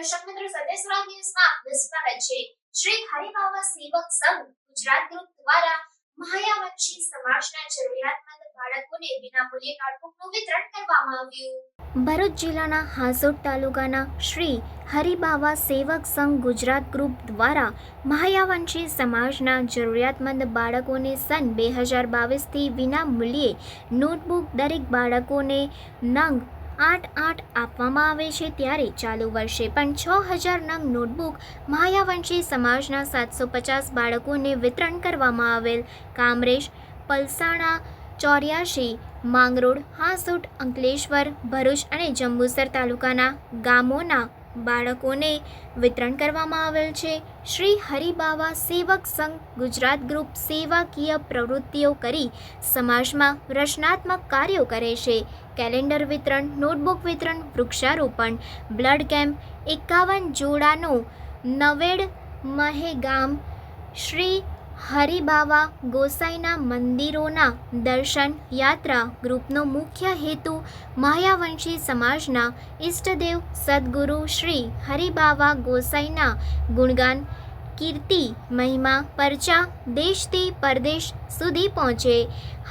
દર્શક મિત્રો, સદેશરાજ ન્યૂઝમાં આપનું સ્વાગત છે। શ્રી હરિબાવા સેવક સંઘ ગુજરાત ગ્રુપ દ્વારા મહાયાવંશી સમાજના જરૂરિયાતમંદ બાળકોને વિનામૂલ્યે નોટબુકનું વિતરણ કરવામાં આવ્યું। ભરૂચ જિલ્લાના હાસોટ તાલુકાના શ્રી હરિબાવા સેવક સંઘ ગુજરાત ગ્રુપ દ્વારા મહાયાવંશી સમાજના જરૂરિયાતમંદ બાળકોને સન 2022થી વિનામૂલ્યે નોટબુક દરેક બાળકોને નંગ 8 આપવામાં આવે છે। ત્યારે ચાલુ વર્ષે પણ 6000 નંગ નોટબુક મહાયાવંશી સમાજના 750 બાળકોને વિતરણ કરવામાં આવેલ। કામરેજ, પલસાણા, 84, માંગરોળ, હાસોટ, અંકલેશ્વર, ભરૂચ અને જંબુસર તાલુકાના ગામોના બાળકોને વિતરણ કરવામાં આવેલ છે। શ્રી હરિબાવા સેવક સંઘ ગુજરાત ગ્રુપ સેવાકીય પ્રવૃત્તિઓ કરી સમાજમાં રચનાત્મક કાર્યો કરે છે। કેલેન્ડર વિતરણ, નોટબુક વિતરણ, વૃક્ષારોપણ, બ્લડ કેમ્પ, 51 જોડાનો નવેડ મહેગામ, શ્રી હરિબાવા ગોસાઈના મંદિરોના દર્શન યાત્રા ગ્રુપનો મુખ્ય હેતુ મહાયાવંશી સમાજના ઈષ્ટદેવ સદગુરુ શ્રી હરિબાવા ગોસાઈના ગુણગાન, કીર્તિ, મહિમા, પરચા દેશથી પરદેશ સુધી પહોંચે।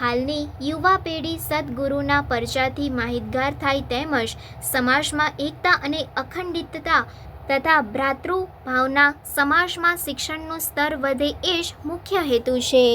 હાલની યુવા પેઢી સદગુરુના પરચાથી માહિતગાર થાય તેમજ સમાજમાં એકતા અને અખંડિતતા તથા ભ્રાતૃભાવના સમાજમાં શિક્ષણનું સ્તર વધે એ જ મુખ્ય હેતુ છે।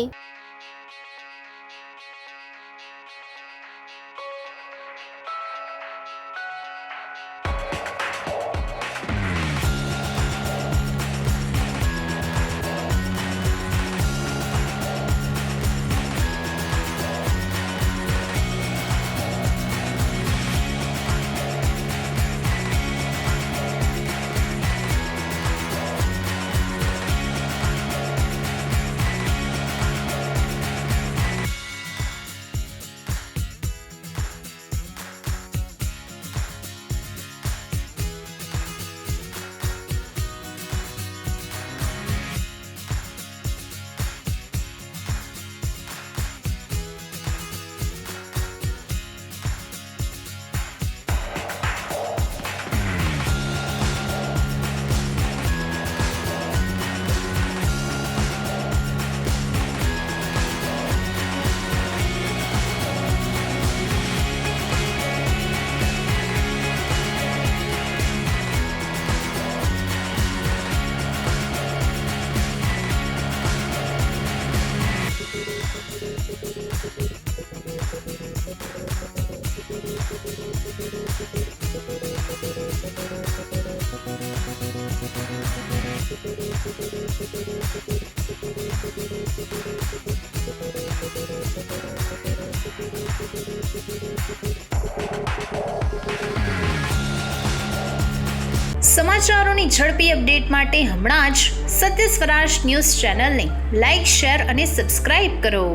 સમાચારોની ઝડપી અપડેટ માટે હમણાં જ સત્ય સ્વરાજ ન્યૂઝ ચેનલને લાઇક, શેર અને સબસ્ક્રાઇબ કરો।